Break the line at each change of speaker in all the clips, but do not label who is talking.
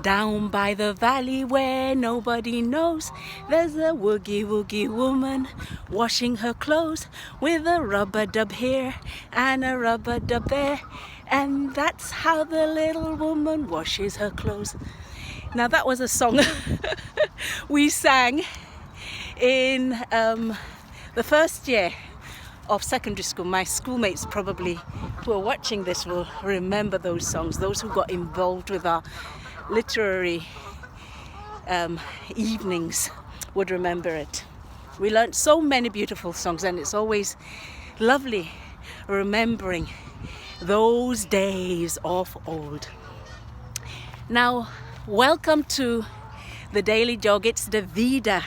Down by the valley where nobody knows, there's a woogie woogie woman washing her clothes with a rub-a-dub here and a rub-a-dub there. And that's how the little woman washes her clothes. Now that was a song we sang in the first year of secondary school. My schoolmates probably who are watching this will remember those songs. Those who got involved with our literary evenings would remember it. We learned so many beautiful songs, and it's always lovely remembering those days of old. Now, welcome to the Daily Jog. It's Davida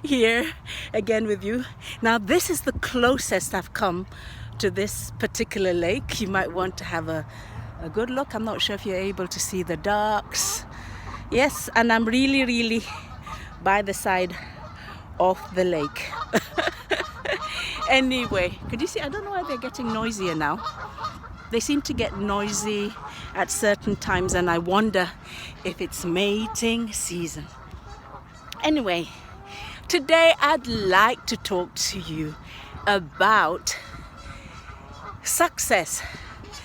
here again with you. Now, this is the closest I've come to this particular lake. You might want to have a good look. I'm not sure if you're able to see the ducks. Yes, and I'm really by the side of the lake. Anyway, could you see? I don't know why they're getting noisier now. They seem to get noisy at certain times, and I wonder if it's mating season. Anyway, today I'd like to talk to you about success,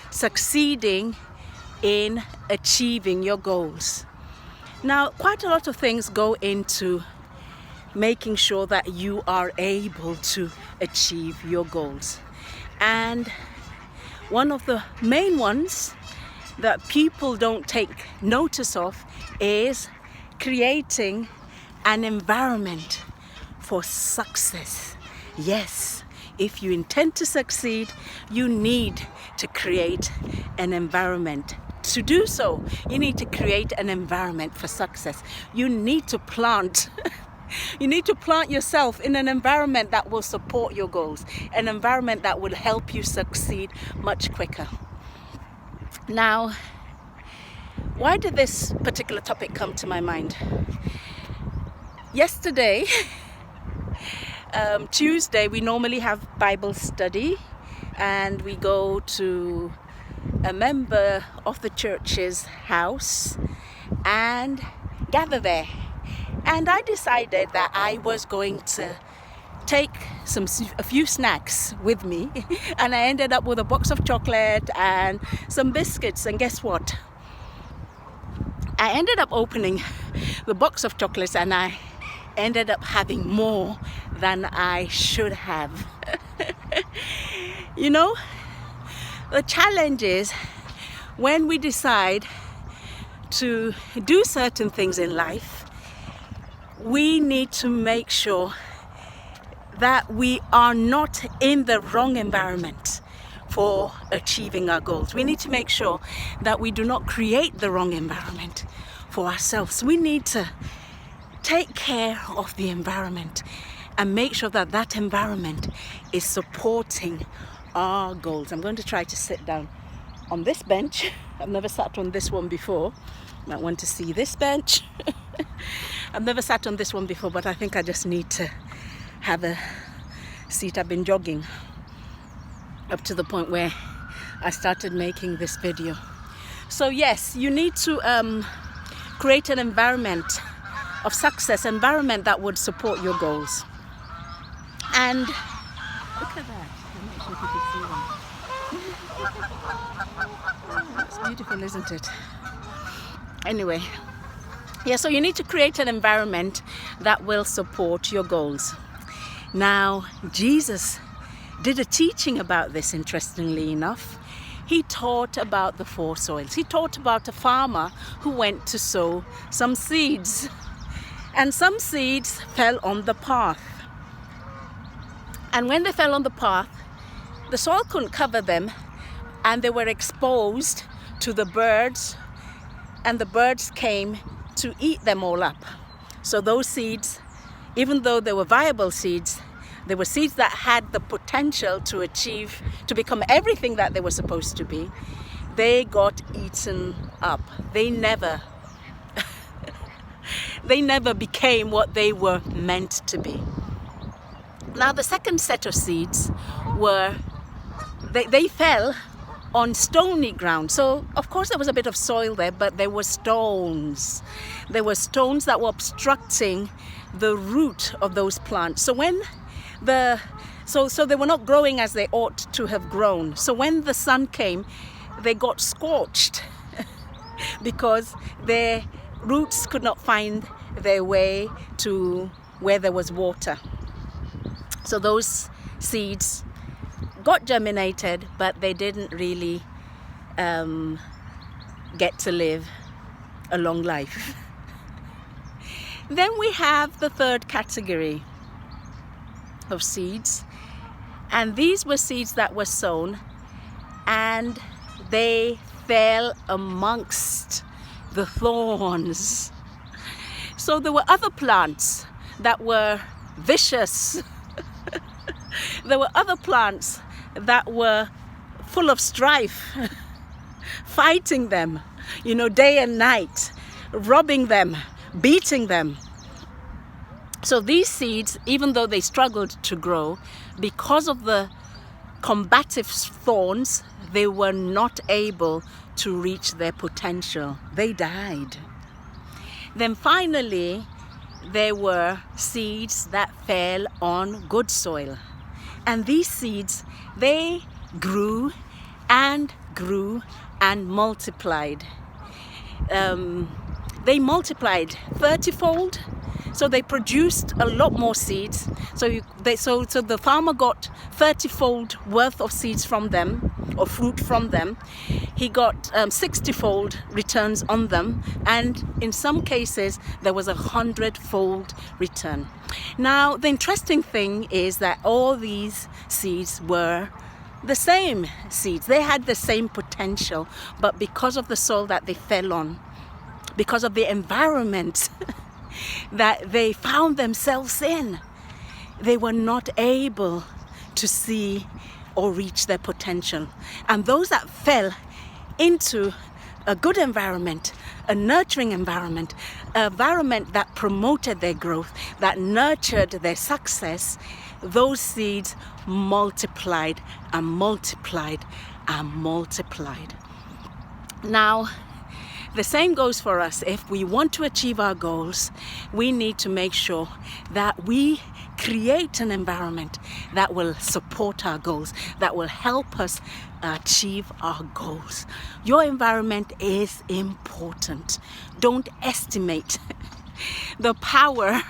succeeding in achieving your goals. Now, quite a lot of things go into making sure that you are able to achieve your goals. And one of the main ones that people don't take notice of is creating an environment for success. Yes, if you intend to succeed, you need to create an environment. To do so, you need to create an environment for success. You need to plant you need to plant yourself in an environment that will support your goals, an environment that will help you succeed much quicker. Now, why did this particular topic come to my mind? Yesterday, Tuesday, we normally have Bible study, and we go to a member of the church's house and gather there. And I decided that I was going to take a few snacks with me, and I ended up with a box of chocolate and some biscuits. And guess what? I ended up opening the box of chocolates, and I ended up having more than I should have. You know, the challenge is when we decide to do certain things in life, we need to make sure that we are not in the wrong environment for achieving our goals. We need to make sure that we do not create the wrong environment for ourselves. We need to take care of the environment and make sure that that environment is supporting our goals. I'm going to try to sit down on this bench. I've never sat on this one before. You might want to see this bench. I've never sat on this one before, but I think I just need to have a seat. I've been jogging up to the point where I started making this video. So yes, you need to create an environment of success, environment that would support your goals. And look at that. I'm not sure if you can see them. That's beautiful, isn't it? Anyway, yeah, so you need to create an environment that will support your goals. Now, Jesus did a teaching about this, interestingly enough. He taught about the four soils. He taught about a farmer who went to sow some seeds. And some seeds fell on the path. And when they fell on the path, the soil couldn't cover them, and they were exposed to the birds, and the birds came to eat them all up. So those seeds, even though they were viable seeds, they were seeds that had the potential to become everything that they were supposed to be. They got eaten up. They never became what they were meant to be. Now the second set of seeds they fell on stony ground. So of course there was a bit of soil there, but there were stones. There were stones that were obstructing the root of those plants. So when so they were not growing as they ought to have grown. So when the sun came, they got scorched because their roots could not find their way to where there was water. So those seeds got germinated, but they didn't really get to live a long life. Then we have the third category of seeds, and these were seeds that were sown and they fell amongst the thorns. So there were other plants that were vicious. There were other plants that were full of strife, fighting them, day and night, robbing them, beating them. So these seeds, even though they struggled to grow, because of the combative thorns, they were not able to reach their potential. They died. Then finally, there were seeds that fell on good soil. And these seeds, they grew and multiplied. They multiplied 30-fold. So they produced a lot more seeds. So the farmer got 30-fold worth of seeds from them, or fruit from them. He got 60-fold returns on them, and in some cases there was 100-fold return. Now the interesting thing is that all these seeds were the same seeds. They had the same potential, but because of the soil that they fell on, because of the environment that they found themselves in, they were not able to see or reach their potential. And those that fell into a good environment, a nurturing environment, an environment that promoted their growth, that nurtured their success, those seeds multiplied and multiplied and multiplied. Now, the same goes for us. If we want to achieve our goals, we need to make sure that we create an environment that will support our goals, that will help us achieve our goals. Your environment is important. Don't estimate the power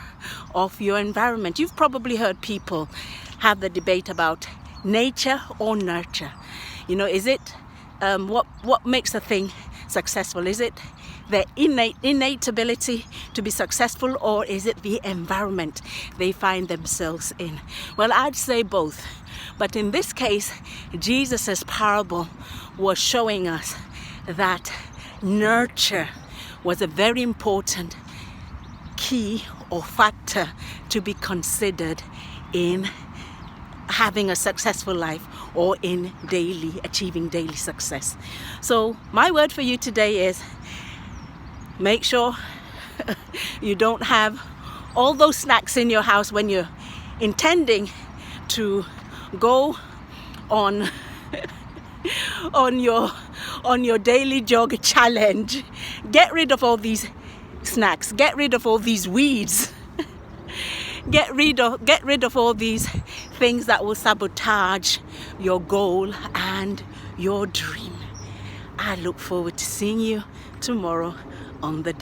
of your environment. You've probably heard people have the debate about nature or nurture. Is it what makes a thing successful? Is it their innate ability to be successful, or is it the environment they find themselves in? Well, I'd say both. But in this case, Jesus' parable was showing us that nurture was a very important key or factor to be considered in having a successful life or in achieving daily success. So my word for you today is, make sure you don't have all those snacks in your house when you're intending to go on your daily jog challenge. Get rid of all these snacks, get rid of all these weeds, get rid of all these things that will sabotage your goal and your dream. I look forward to seeing you tomorrow on the day.